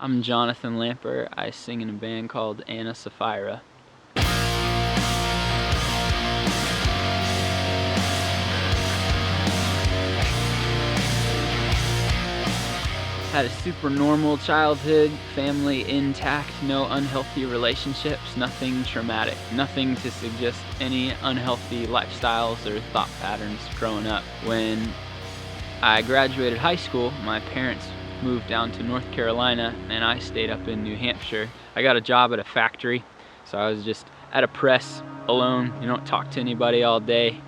I'm Jonthan Lamper. I sing in a band called Sapphira. Had a super normal childhood, family intact, no unhealthy relationships, nothing traumatic, nothing to suggest any unhealthy lifestyles or thought patterns growing up. When I graduated high school, my parents moved down to North Carolina and I stayed up in New Hampshire. I got a job at a factory, so I was just at a press alone. You don't talk to anybody all day.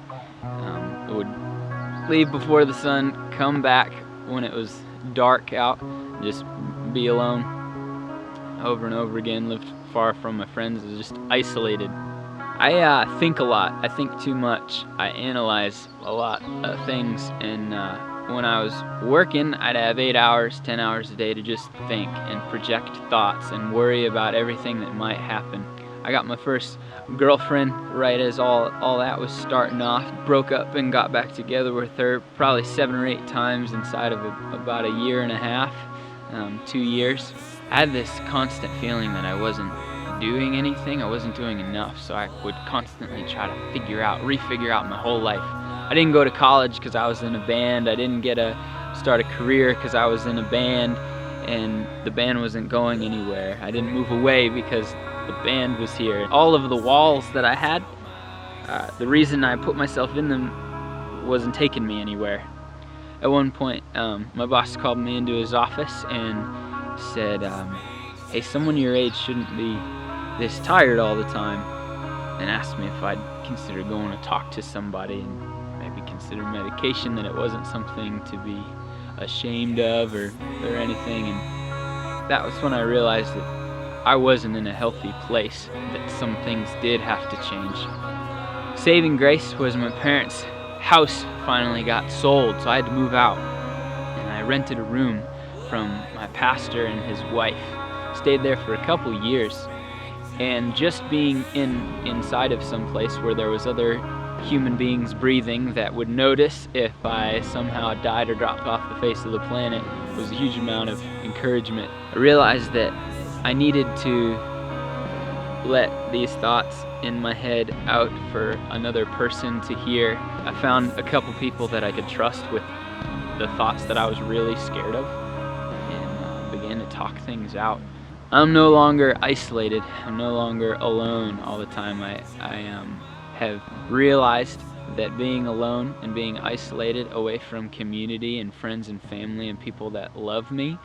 I would leave before the sun, come back when it was dark out, just be alone over and over again, lived far from my friends, was just isolated. I think a lot, I think too much, I analyze a lot of things, and when I was working, I'd have 8 hours, 10 hours a day to just think and project thoughts and worry about everything that might happen. I got my first girlfriend right as all that was starting off. Broke up and got back together with her probably 7 or 8 times inside of about a year and a half, 2 years. I had this constant feeling that I wasn't doing anything, I wasn't doing enough, so I would constantly try to refigure out my whole life. I didn't go to college because I was in a band, I didn't start a career because I was in a band, and the band wasn't going anywhere. I didn't move away because the band was here. All of the walls that I had, the reason I put myself in them wasn't taking me anywhere. At one point, my boss called me into his office and said, hey, someone your age shouldn't be this tired all the time, and asked me if I'd consider going to talk to somebody and maybe consider medication, that it wasn't something to be ashamed of or anything. And that was when I realized that I wasn't in a healthy place, that some things did have to change. Saving grace was my parents' house finally got sold, so I had to move out. And I rented a room from my pastor and his wife. Stayed there for a couple years. And just being inside of some place where there was other human beings breathing that would notice if I somehow died or dropped off the face of the planet was a huge amount of encouragement. I realized that I needed to let these thoughts in my head out for another person to hear. I found a couple people that I could trust with the thoughts that I was really scared of, and began to talk things out. I'm no longer isolated. I'm no longer alone all the time. I have realized that being alone and being isolated away from community and friends and family and people that love me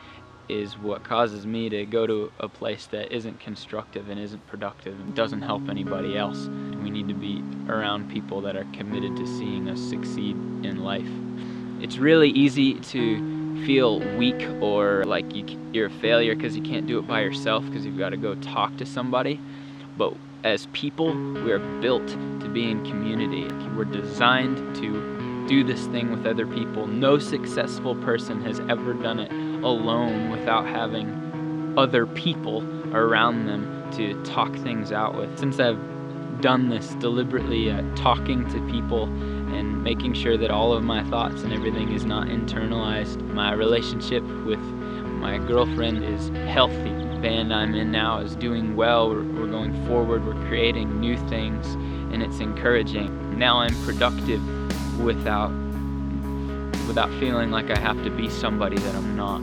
is what causes me to go to a place that isn't constructive and isn't productive and doesn't help anybody else. We need to be around people that are committed to seeing us succeed in life. It's really easy to feel weak or like you're a failure because you can't do it by yourself, because you've got to go talk to somebody. But as people, we are built to be in community. We're designed to do this thing with other people. No successful person has ever done it alone without having other people around them to talk things out with. Since I've done this deliberately, talking to people and making sure that all of my thoughts and everything is not internalized, my relationship with my girlfriend is healthy. The band I'm in now is doing well. We're going forward, we're creating new things, and it's encouraging. Now I'm productive without feeling like I have to be somebody that I'm not.